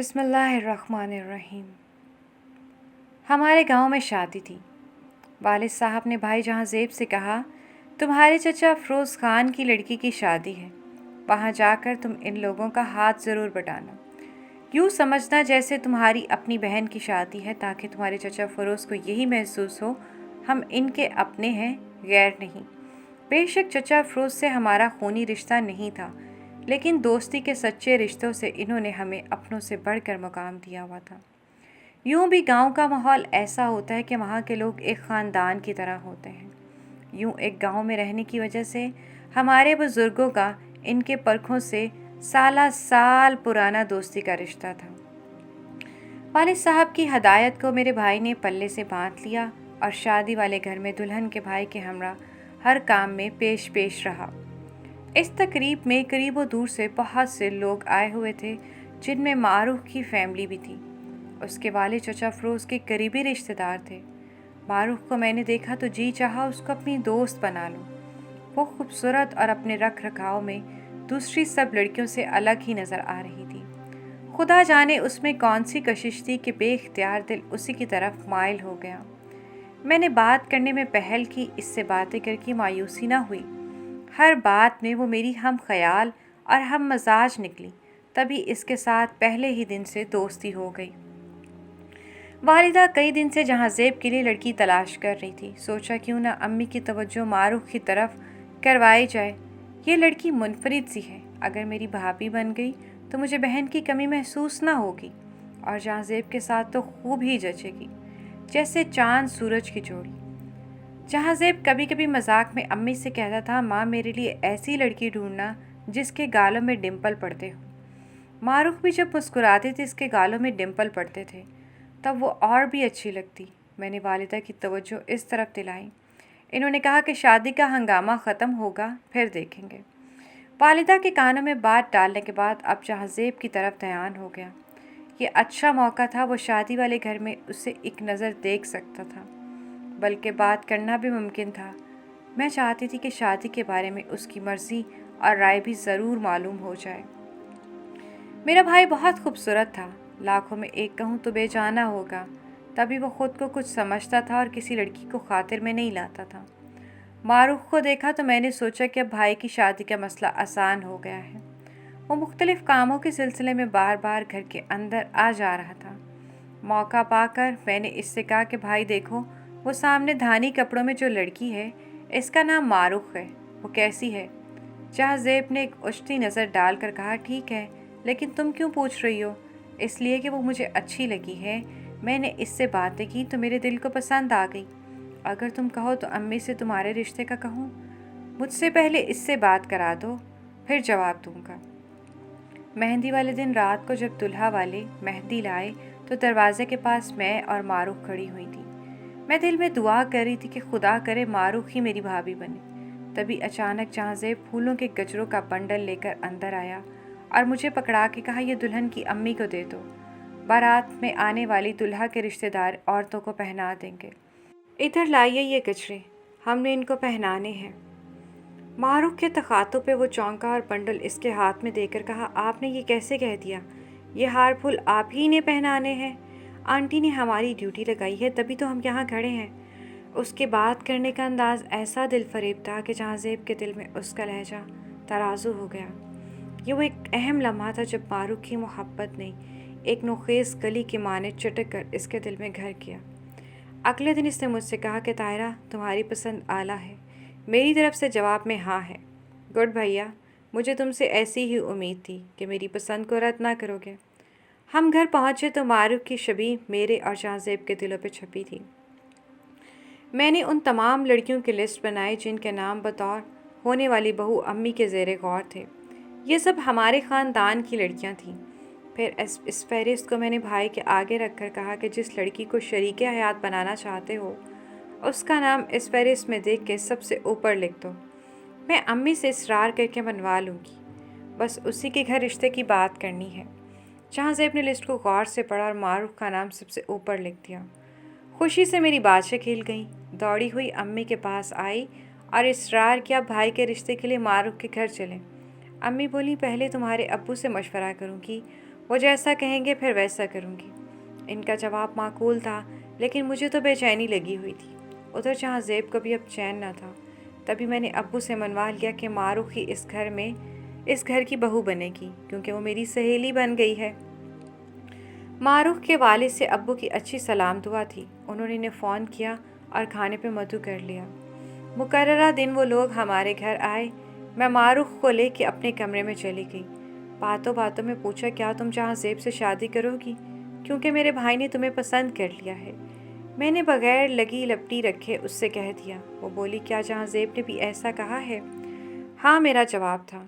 بسم اللہ الرحمن الرحیم۔ ہمارے گاؤں میں شادی تھی۔ والد صاحب نے بھائی جہاں زیب سے کہا، تمہارے چچا فروز خان کی لڑکی کی شادی ہے، وہاں جا کر تم ان لوگوں کا ہاتھ ضرور بٹانا، یوں سمجھنا جیسے تمہاری اپنی بہن کی شادی ہے، تاکہ تمہارے چچا فروز کو یہی محسوس ہو ہم ان کے اپنے ہیں، غیر نہیں۔ بے شک چچا فروز سے ہمارا خونی رشتہ نہیں تھا، لیکن دوستی کے سچے رشتوں سے انہوں نے ہمیں اپنوں سے بڑھ کر مقام دیا ہوا تھا۔ یوں بھی گاؤں کا ماحول ایسا ہوتا ہے کہ وہاں کے لوگ ایک خاندان کی طرح ہوتے ہیں۔ یوں ایک گاؤں میں رہنے کی وجہ سے ہمارے بزرگوں کا ان کے پرکھوں سے سالہ سال پرانا دوستی کا رشتہ تھا۔ والد صاحب کی ہدایت کو میرے بھائی نے پلے سے باندھ لیا اور شادی والے گھر میں دلہن کے بھائی کے ہمراہ ہر کام میں پیش رہا۔ اس تقریب میں قریب و دور سے بہت سے لوگ آئے ہوئے تھے، جن میں معروف کی فیملی بھی تھی۔ اس کے والد چچا فروز کے قریبی رشتہ دار تھے۔ معروف کو میں نے دیکھا تو جی چاہا اس کو اپنی دوست بنا لوں۔ وہ خوبصورت اور اپنے رکھ رکھاؤ میں دوسری سب لڑکیوں سے الگ ہی نظر آ رہی تھی۔ خدا جانے اس میں کون سی کشش تھی کہ بے اختیار دل اسی کی طرف مائل ہو گیا۔ میں نے بات کرنے میں پہل کی، اس سے باتیں کر کے مایوسی نہ ہوئی۔ ہر بات میں وہ میری ہم خیال اور ہم مزاج نکلی، تبھی اس کے ساتھ پہلے ہی دن سے دوستی ہو گئی۔ والدہ کئی دن سے جہاں زیب کے لیے لڑکی تلاش کر رہی تھی، سوچا کیوں نہ امی کی توجہ معروف کی طرف کروائی جائے۔ یہ لڑکی منفرد سی ہے، اگر میری بھابھی بن گئی تو مجھے بہن کی کمی محسوس نہ ہوگی، اور جہاں زیب کے ساتھ تو خوب ہی جچے گی، جیسے چاند سورج کی جوڑی۔ جہاں زیب کبھی کبھی مذاق میں امی سے کہتا تھا، ماں میرے لیے ایسی لڑکی ڈھونڈنا جس کے گالوں میں ڈمپل پڑتے ہوں۔ معروف بھی جب مسکراتے تھے اس کے گالوں میں ڈمپل پڑتے تھے، تب وہ اور بھی اچھی لگتی۔ میں نے والدہ کی توجہ اس طرف دلائی۔ انہوں نے کہا کہ شادی کا ہنگامہ ختم ہوگا، پھر دیکھیں گے۔ والدہ کے کانوں میں بات ڈالنے کے بعد اب جہاں زیب کی طرف دھیان ہو گیا۔ یہ اچھا موقع تھا، وہ شادی والے گھر میں اسے ایک نظر دیکھ سکتا تھا، بلکہ بات کرنا بھی ممکن تھا۔ میں چاہتی تھی کہ شادی کے بارے میں اس کی مرضی اور رائے بھی ضرور معلوم ہو جائے۔ میرا بھائی بہت خوبصورت تھا، لاکھوں میں ایک کہوں تو بے جانا ہوگا، تبھی وہ خود کو کچھ سمجھتا تھا اور کسی لڑکی کو خاطر میں نہیں لاتا تھا۔ معروف کو دیکھا تو میں نے سوچا کہ اب بھائی کی شادی کا مسئلہ آسان ہو گیا ہے۔ وہ مختلف کاموں کے سلسلے میں بار بار گھر کے اندر آ جا رہا تھا۔ موقع پا کر میں نے اس سے کہا کہ بھائی دیکھو، وہ سامنے دھانی کپڑوں میں جو لڑکی ہے، اس کا نام معروف ہے، وہ کیسی ہے؟ جہاں زیب نے ایک اچھتی نظر ڈال کر کہا، ٹھیک ہے، لیکن تم کیوں پوچھ رہی ہو؟ اس لیے کہ وہ مجھے اچھی لگی ہے، میں نے اس سے باتیں کی تو میرے دل کو پسند آ گئی۔ اگر تم کہو تو امی سے تمہارے رشتے کا کہوں، مجھ سے پہلے اس سے بات کرا دو، پھر جواب دوں گا۔ مہندی والے دن رات کو جب دلہا والے مہندی لائے تو دروازے کے پاس میں اور معروف کھڑی ہوئی تھی۔ میں دل میں دعا کر رہی تھی کہ خدا کرے معروف ہی میری بھابھی بنے۔ تبھی اچانک جہاں زیب پھولوں کے گجروں کا بنڈل لے کر اندر آیا اور مجھے پکڑا کے کہا، یہ دلہن کی امی کو دے دو، بارات میں آنے والی دلہا کے رشتہ دار عورتوں کو پہنا دیں گے۔ ادھر لائیے یہ گجرے، ہم نے ان کو پہنانے ہیں۔ معروف کے تخاطب پہ وہ چونکا اور بنڈل اس کے ہاتھ میں دے کر کہا، آپ نے یہ کیسے کہہ دیا؟ یہ ہار پھول آپ ہی نے پہنانے ہیں؟ آنٹی نے ہماری ڈیوٹی لگائی ہے، تبھی تو ہم یہاں کھڑے ہیں۔ اس کے بات کرنے کا انداز ایسا دل فریب تھا کہ جہاں زیب کے دل میں اس کا لہجہ ترازو ہو گیا۔ یہ وہ ایک اہم لمحہ تھا جب معروف کی محبت نے ایک نوخیز کلی کی مانند چٹک کر اس کے دل میں گھر کیا۔ اگلے دن اس نے مجھ سے کہا کہ طاہرہ، تمہاری پسند اعلیٰ ہے۔ میری طرف سے جواب میں ہاں ہے۔ گڈ بھیا، مجھے تم سے ایسی ہی امید تھی کہ میری پسند کو رد نہ کرو گے۔ ہم گھر پہنچے تو معروف کی شبیہ میرے اور جہاں زیب کے دلوں پہ چھپی تھی۔ میں نے ان تمام لڑکیوں کی لسٹ بنائی جن کے نام بطور ہونے والی بہو امی کے زیر غور تھے۔ یہ سب ہمارے خاندان کی لڑکیاں تھیں۔ پھر اس فہرست کو میں نے بھائی کے آگے رکھ کر کہا کہ جس لڑکی کو شریک حیات بنانا چاہتے ہو، اس کا نام اس فہرست میں دیکھ کے سب سے اوپر لکھ دو۔ میں امی سے اصرار کر کے بنوا لوں گی، بس اسی کے گھر رشتے کی بات کرنی ہے۔ جہاں زیب نے لسٹ کو غور سے پڑھا اور معروف کا نام سب سے اوپر لکھ دیا۔ خوشی سے میری باتیں کھل گئیں، دوڑی ہوئی امی کے پاس آئی اور اصرار کیا بھائی کے رشتے کے لیے معروف کے گھر چلیں۔ امی بولی، پہلے تمہارے ابو سے مشورہ کروں گی، وہ جیسا کہیں گے پھر ویسا کروں گی۔ ان کا جواب معقول تھا، لیکن مجھے تو بے چینی لگی ہوئی تھی۔ ادھر جہاں زیب کو بھی اب چین نہ تھا، تبھی میں نے ابو سے منوا لیا کہ معروف ہی اس گھر کی بہو بنے گی، کیونکہ وہ میری سہیلی بن گئی ہے۔ معروف کے والد سے ابو کی اچھی سلام دعا تھی۔ انہوں نے انہیں فون کیا اور کھانے پہ مدعو کر لیا۔ مقررہ دن وہ لوگ ہمارے گھر آئے۔ میں معروف کو لے کے اپنے کمرے میں چلی گئی۔ باتوں باتوں میں پوچھا، کیا تم جہاں زیب سے شادی کرو گی؟ کیونکہ میرے بھائی نے تمہیں پسند کر لیا ہے۔ میں نے بغیر لگی لپٹی رکھے اس سے کہہ دیا۔ وہ بولی، کیا جہاں زیب نے بھی ایسا کہا ہے؟ ہاں، میرا جواب تھا۔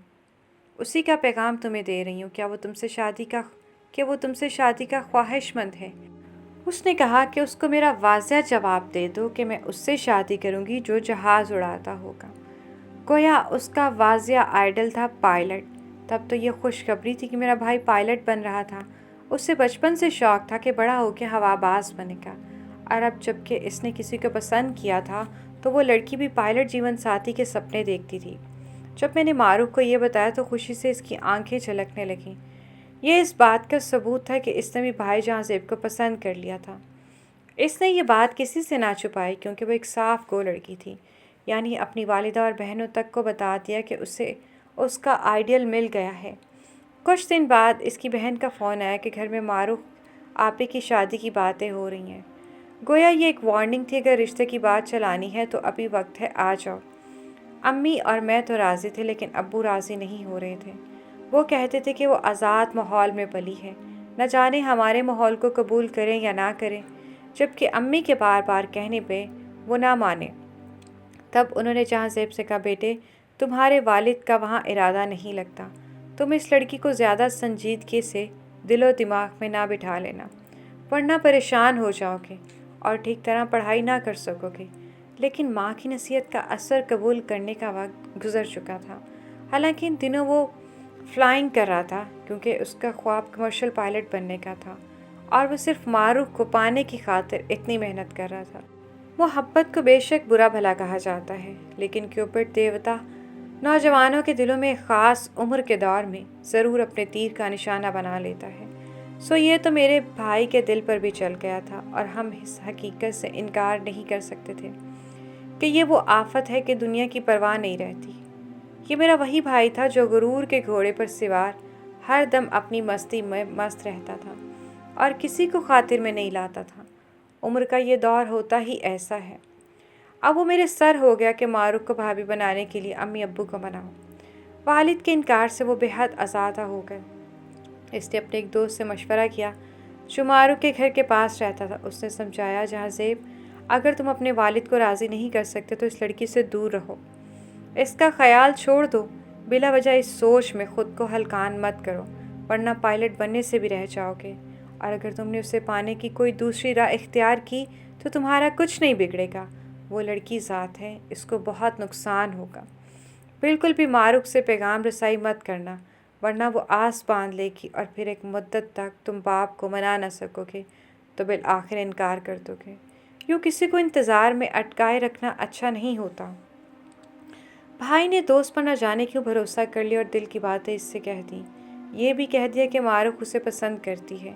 اسی کا پیغام تمہیں دے رہی ہوں، کیا وہ تم سے شادی کا خواہش مند ہے؟ اس نے کہا کہ اس کو میرا واضح جواب دے دو کہ میں اس سے شادی کروں گی جو جہاز اڑاتا ہوگا۔ گویا اس کا واضح آئیڈل تھا پائلٹ۔ تب تو یہ خوشخبری تھی کہ میرا بھائی پائلٹ بن رہا تھا۔ اس سے بچپن سے شوق تھا کہ بڑا ہو کے ہوا باز بنے گا، اور اب جب کہ اس نے کسی کو پسند کیا تھا تو وہ لڑکی بھی پائلٹ جیون ساتھی کے سپنے دیکھتی تھی۔ جب میں نے معروف کو یہ بتایا تو خوشی سے اس کی آنکھیں جھلکنے لگیں۔ یہ اس بات کا ثبوت تھا کہ اس نے بھی بھائی جہاں زیب کو پسند کر لیا تھا۔ اس نے یہ بات کسی سے نہ چھپائی، کیونکہ وہ ایک صاف گو لڑکی تھی، یعنی اپنی والدہ اور بہنوں تک کو بتا دیا کہ اسے اس کا آئیڈیل مل گیا ہے۔ کچھ دن بعد اس کی بہن کا فون آیا کہ گھر میں معروف آپے کی شادی کی باتیں ہو رہی ہیں۔ گویا یہ ایک وارننگ تھی، اگر رشتے کی بات چلانی ہے تو ابھی وقت ہے، آ جاؤ۔ امی اور میں تو راضی تھے، لیکن ابو راضی نہیں ہو رہے تھے۔ وہ کہتے تھے کہ وہ آزاد ماحول میں پلی ہے، نہ جانے ہمارے ماحول کو قبول کریں یا نہ کریں، جبکہ امی کے بار بار کہنے پہ وہ نہ مانے۔ تب انہوں نے جہاں زیب سے کہا، بیٹے، تمہارے والد کا وہاں ارادہ نہیں لگتا، تم اس لڑکی کو زیادہ سنجیدگی سے دل و دماغ میں نہ بٹھا لینا، ورنہ پریشان ہو جاؤ گے اور ٹھیک طرح پڑھائی نہ کر سکو گے۔ لیکن ماں کی نصیحت کا اثر قبول کرنے کا وقت گزر چکا تھا۔ حالانکہ ان دنوں وہ فلائنگ کر رہا تھا، کیونکہ اس کا خواب کمرشل پائلٹ بننے کا تھا، اور وہ صرف معروف کو پانے کی خاطر اتنی محنت کر رہا تھا۔ محبت کو بے شک برا بھلا کہا جاتا ہے، لیکن کیوپٹ دیوتا نوجوانوں کے دلوں میں خاص عمر کے دور میں ضرور اپنے تیر کا نشانہ بنا لیتا ہے۔ سو یہ تو میرے بھائی کے دل پر بھی چل گیا تھا، اور ہم اس حقیقت سے انکار نہیں کر سکتے تھے کہ یہ وہ آفت ہے کہ دنیا کی پرواہ نہیں رہتی۔ یہ میرا وہی بھائی تھا جو غرور کے گھوڑے پر سوار ہر دم اپنی مستی میں مست رہتا تھا اور کسی کو خاطر میں نہیں لاتا تھا۔ عمر کا یہ دور ہوتا ہی ایسا ہے۔ اب وہ میرے سر ہو گیا کہ معروف کو بھابھی بنانے کے لیے امی ابو کو مناؤ۔ والد کے انکار سے وہ بے حد آزادہ ہو گئے۔ اس نے اپنے ایک دوست سے مشورہ کیا جو معروف کے گھر کے پاس رہتا تھا۔ اس نے سمجھایا، جہاں زیب، اگر تم اپنے والد کو راضی نہیں کر سکتے تو اس لڑکی سے دور رہو، اس کا خیال چھوڑ دو، بلا وجہ اس سوچ میں خود کو ہلکان مت کرو، ورنہ پائلٹ بننے سے بھی رہ جاؤ گے، اور اگر تم نے اسے پانے کی کوئی دوسری راہ اختیار کی تو تمہارا کچھ نہیں بگڑے گا۔ وہ لڑکی ذات ہے، اس کو بہت نقصان ہوگا۔ بالکل بھی معروف سے پیغام رسائی مت کرنا، ورنہ وہ آس باندھ لے گی اور پھر ایک مدت تک تم باپ کو منا نہ سکو گے تو بالآخر انکار کر دو گے۔ یوں کسی کو انتظار میں اٹکائے رکھنا اچھا نہیں ہوتا۔ بھائی نے دوست پر نہ جانے کیوں بھروسہ کر لیا اور دل کی باتیں اس سے کہہ دیں۔ یہ بھی کہہ دیا کہ معروف اسے پسند کرتی ہے،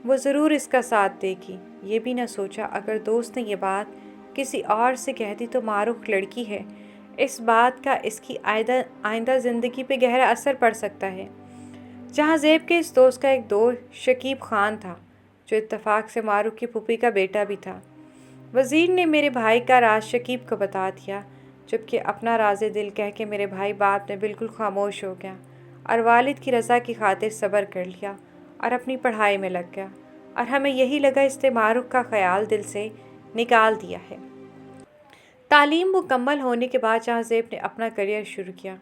وہ ضرور اس کا ساتھ دے گی۔ یہ بھی نہ سوچا اگر دوست نے یہ بات کسی اور سے کہہ دی تو معروف لڑکی ہے، اس بات کا اس کی آئندہ زندگی پہ گہرا اثر پڑ سکتا ہے۔ جہاں زیب کے اس دوست کا ایک دوست شکیب خان تھا، جو اتفاق سے معروف کی پھوپھی کا بیٹا بھی تھا۔ وزیر نے میرے بھائی کا راز شکیب کو بتا دیا، جبکہ اپنا راز دل کہہ کے میرے بھائی بعد میں بالکل خاموش ہو گیا اور والد کی رضا کی خاطر صبر کر لیا اور اپنی پڑھائی میں لگ گیا، اور ہمیں یہی لگا اس نے معروف کا خیال دل سے نکال دیا ہے۔ تعلیم مکمل ہونے کے بعد جہاں زیب نے اپنا کریئر شروع کیا۔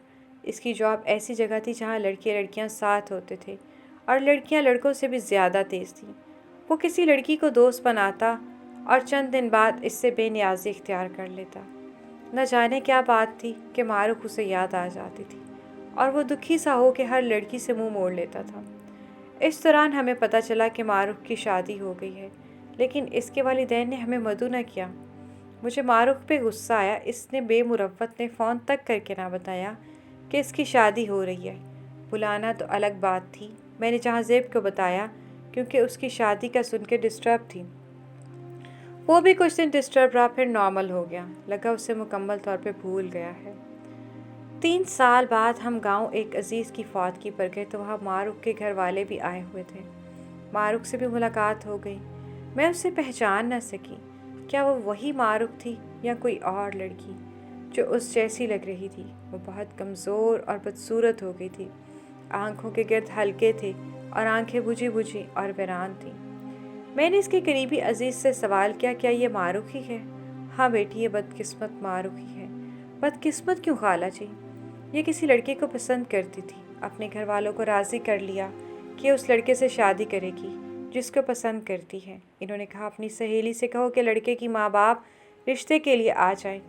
اس کی جاب ایسی جگہ تھی جہاں لڑکیاں ساتھ ہوتے تھے اور لڑکیاں لڑکوں سے بھی زیادہ تیز تھیں۔ وہ کسی لڑکی کو دوست بناتا اور چند دن بعد اس سے بے نیازی اختیار کر لیتا۔ نہ جانے کیا بات تھی کہ معروف اسے یاد آ جاتی تھی اور وہ دکھی سا ہو کے ہر لڑکی سے منہ موڑ لیتا تھا۔ اس دوران ہمیں پتہ چلا کہ معروف کی شادی ہو گئی ہے، لیکن اس کے والدین نے ہمیں مدعو نہ کیا۔ مجھے معروف پہ غصہ آیا۔ اس نے بے مروت نے فون تک کر کے نہ بتایا کہ اس کی شادی ہو رہی ہے۔ بلانا تو الگ بات تھی، میں نے جہاں زیب کو بتایا کیونکہ اس کی شادی کا سن کے ڈسٹرب تھی۔ وہ بھی کچھ دن ڈسٹرب رہا، پھر نارمل ہو گیا، لگا اسے مکمل طور پہ بھول گیا ہے۔ 3 سال بعد ہم گاؤں ایک عزیز کی فوتگی پر گئے تو وہاں معروف کے گھر والے بھی آئے ہوئے تھے۔ معروف سے بھی ملاقات ہو گئی۔ میں اسے پہچان نہ سکی، کیا وہ وہی معروف تھی یا کوئی اور لڑکی جو اس جیسی لگ رہی تھی۔ وہ بہت کمزور اور بدصورت ہو گئی تھی، آنکھوں کے گرد حلقے تھے اور آنکھیں بجھی بجھی اور ویران تھیں۔ میں نے اس کے قریبی عزیز سے سوال کیا یہ معروف ہی ہے؟ ہاں بیٹی، یہ بدقسمت معروف ہی ہے۔ بدقسمت کیوں خالہ جی؟ یہ کسی لڑکے کو پسند کرتی تھی، اپنے گھر والوں کو راضی کر لیا کہ اس لڑکے سے شادی کرے گی جس کو پسند کرتی ہے۔ انہوں نے کہا اپنی سہیلی سے کہو کہ لڑکے کی ماں باپ رشتے کے لیے آ جائیں،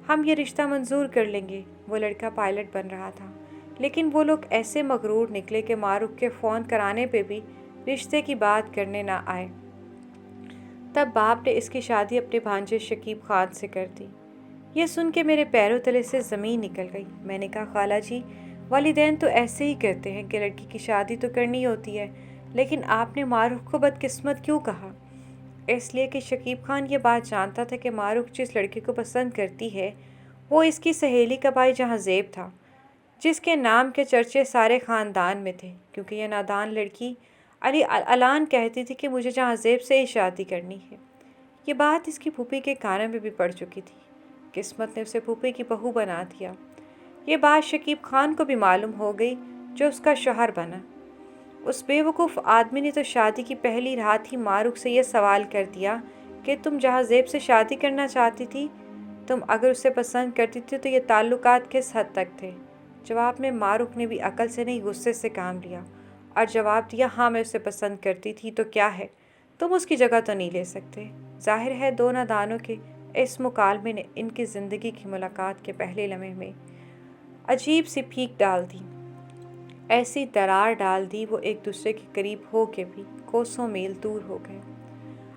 ہم یہ رشتہ منظور کر لیں گے۔ وہ لڑکا پائلٹ بن رہا تھا، لیکن وہ لوگ ایسے مغرور نکلے کہ معروف کے فون کرانے پہ بھی رشتے کی بات کرنے نہ آئے۔ تب باپ نے اس کی شادی اپنے بھانجے شکیب خان سے کر دی۔ یہ سن کے میرے پیروں تلے سے زمین نکل گئی۔ میں نے کہا خالہ جی، والدین تو ایسے ہی کرتے ہیں کہ لڑکی کی شادی تو کرنی ہوتی ہے، لیکن آپ نے معروف کو بدقسمت کیوں کہا؟ اس لیے کہ شکیب خان یہ بات جانتا تھا کہ معروف جس لڑکے کو پسند کرتی ہے وہ اس کی سہیلی کا بھائی جہاں زیب تھا، جس کے نام کے چرچے سارے خاندان میں تھے، کیونکہ یہ نادان لڑکی علی اعلان کہتی تھی کہ مجھے جہاں زیب سے ہی شادی کرنی ہے۔ یہ بات اس کی پھوپھی کے کانوں میں بھی پڑ چکی تھی۔ قسمت نے اسے پھوپھی کی بہو بنا دیا۔ یہ بات شکیب خان کو بھی معلوم ہو گئی جو اس کا شوہر بنا۔ اس بے وقوف آدمی نے تو شادی کی پہلی رات ہی معروف سے یہ سوال کر دیا کہ تم جہاں زیب سے شادی کرنا چاہتی تھی، تم اگر اسے پسند کرتی تھی تو یہ تعلقات کس حد تک تھے؟ جواب میں معروف نے بھی عقل سے نہیں غصے سے کام لیا اور جواب دیا ہاں میں اسے پسند کرتی تھی تو کیا ہے، تم اس کی جگہ تو نہیں لے سکتے۔ ظاہر ہے دو نادانوں کے اس مکالمے نے ان کی زندگی کی ملاقات کے پہلے لمحے میں عجیب سی پھیک ڈال دی، ایسی درار ڈال دی وہ ایک دوسرے کے قریب ہو کے بھی کوسوں میل دور ہو گئے۔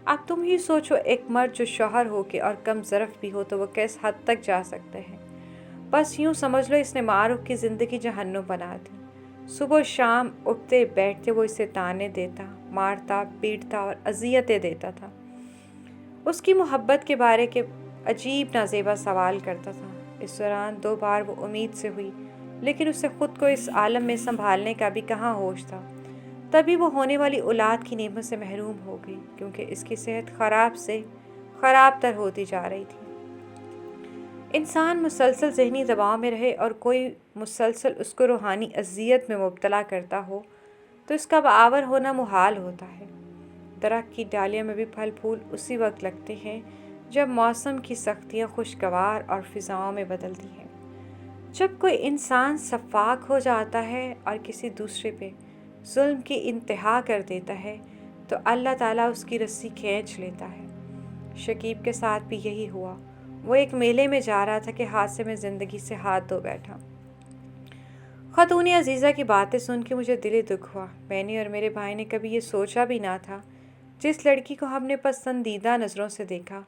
اب تم ہی سوچو، ایک مرد جو شوہر ہو کے اور کم ظرف بھی ہو تو وہ کس حد تک جا سکتے ہیں۔ بس یوں سمجھ لو اس نے معروف کی زندگی جہنم بنا دی۔ صبح شام اٹھتے بیٹھتے وہ اسے تانے دیتا، مارتا پیٹتا اور اذیتیں دیتا تھا۔ اس کی محبت کے بارے کے عجیب نازیبا سوال کرتا تھا۔ اس دوران 2 بار وہ امید سے ہوئی، لیکن اسے خود کو اس عالم میں سنبھالنے کا بھی کہاں ہوش تھا۔ تبھی وہ ہونے والی اولاد کی نعمت سے محروم ہو گئی، کیونکہ اس کی صحت خراب سے خراب تر ہوتی جا رہی تھی۔ انسان مسلسل ذہنی دباؤ میں رہے اور کوئی مسلسل اس کو روحانی اذیت میں مبتلا کرتا ہو تو اس کا باور ہونا محال ہوتا ہے۔ درخت کی ڈالیوں میں بھی پھل پھول اسی وقت لگتے ہیں جب موسم کی سختیاں خوشگوار اور فضاؤں میں بدلتی ہیں۔ جب کوئی انسان سفاک ہو جاتا ہے اور کسی دوسرے پہ ظلم کی انتہا کر دیتا ہے تو اللہ تعالیٰ اس کی رسی کھینچ لیتا ہے۔ شکیب کے ساتھ بھی یہی ہوا۔ وہ ایک میلے میں جا رہا تھا کہ حادثے میں زندگی سے ہاتھ دھو بیٹھا۔ خاتون عزیزہ کی باتیں سن کے مجھے دل دکھ ہوا۔ میں نے اور میرے بھائی نے کبھی یہ سوچا بھی نہ تھا جس لڑکی کو ہم نے پسندیدہ نظروں سے دیکھا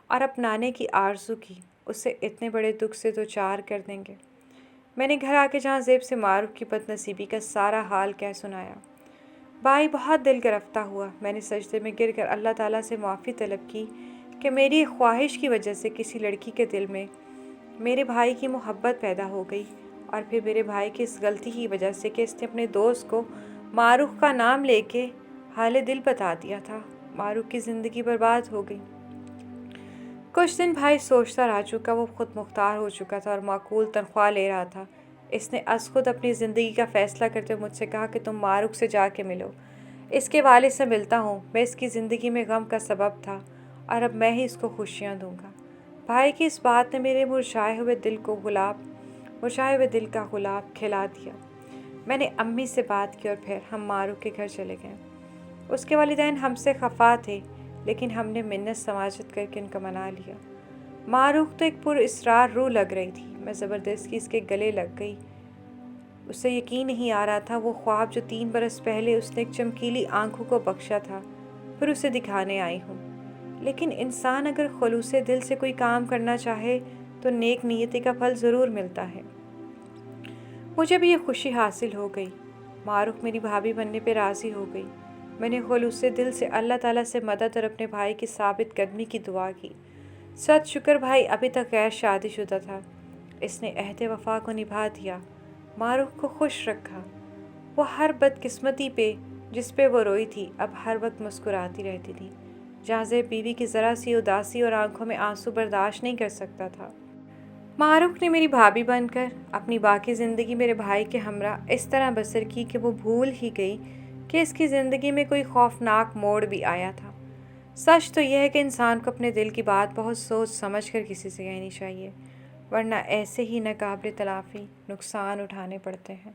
اور اپنانے کی آرزو کی، اسے اتنے بڑے دکھ سے دوچار کر دیں گے۔ میں نے گھر آ کے جہاں زیب سے معروف کی بد نصیبی کا سارا حال کہہ سنایا۔ بھائی بہت دل گرفتہ ہوا۔ میں نے سجدے میں گر کر اللہ تعالیٰ سے معافی طلب کی کہ میری خواہش کی وجہ سے کسی لڑکی کے دل میں میرے بھائی کی محبت پیدا ہو گئی، اور پھر میرے بھائی کی اس غلطی کی وجہ سے کہ اس نے اپنے دوست کو معروف کا نام لے کے حال دل بتا دیا تھا، معروف کی زندگی برباد ہو گئی۔ کچھ دن بھائی سوچتا رہ چکا، وہ خود مختار ہو چکا تھا اور معقول تنخواہ لے رہا تھا۔ اس نے از خود اپنی زندگی کا فیصلہ کرتے ہوئے مجھ سے کہا کہ تم معروف سے جا کے ملو، اس کے والد سے ملتا ہوں، میں اس کی زندگی میں غم کا سبب تھا اور اب میں ہی اس کو خوشیاں دوں گا۔ بھائی کی اس بات نے میرے مرجھائے ہوئے دل کا گلاب کھلا دیا۔ میں نے امی سے بات کی اور پھر ہم معروف کے گھر چلے گئے۔ اس کے والدین ہم سے خفا تھے، لیکن ہم نے منت سماجت کر کے ان کا منا لیا۔ معروف تو ایک پر اسرار روح لگ رہی تھی، میں زبردستی اس کے گلے لگ گئی۔ اسے یقین نہیں آ رہا تھا وہ خواب جو 3 برس پہلے اس نے ایک چمکیلی آنکھوں کو بخشا تھا پھر اسے دکھانے آئی ہوں۔ لیکن انسان اگر خلوص دل سے کوئی کام کرنا چاہے تو نیک نیتی کا پھل ضرور ملتا ہے۔ مجھے بھی یہ خوشی حاصل ہو گئی۔ معروف میری بھابھی بننے پہ راضی ہو گئی۔ میں نے خلوص سے دل سے اللہ تعالیٰ سے مدد اور اپنے بھائی کی ثابت قدمی کی دعا کی۔ سچ شکر بھائی ابھی تک غیر شادی شدہ تھا۔ اس نے عہد وفا کو نبھا دیا، معروف کو خوش رکھا۔ وہ ہر بدقسمتی پہ جس پہ وہ روئی تھی اب ہر وقت مسکراتی رہتی تھی۔ جہاں زیب بیوی کی ذرا سی اداسی اور آنکھوں میں آنسو برداشت نہیں کر سکتا تھا۔ معروف نے میری بھابھی بن کر اپنی باقی زندگی میرے بھائی کے ہمراہ اس طرح بسر کی کہ وہ بھول ہی گئی کہ اس کی زندگی میں کوئی خوفناک موڑ بھی آیا تھا۔ سچ تو یہ ہے کہ انسان کو اپنے دل کی بات بہت سوچ سمجھ کر کسی سے کہنی چاہیے، ورنہ ایسے ہی ناقابل تلافی نقصان اٹھانے پڑتے ہیں۔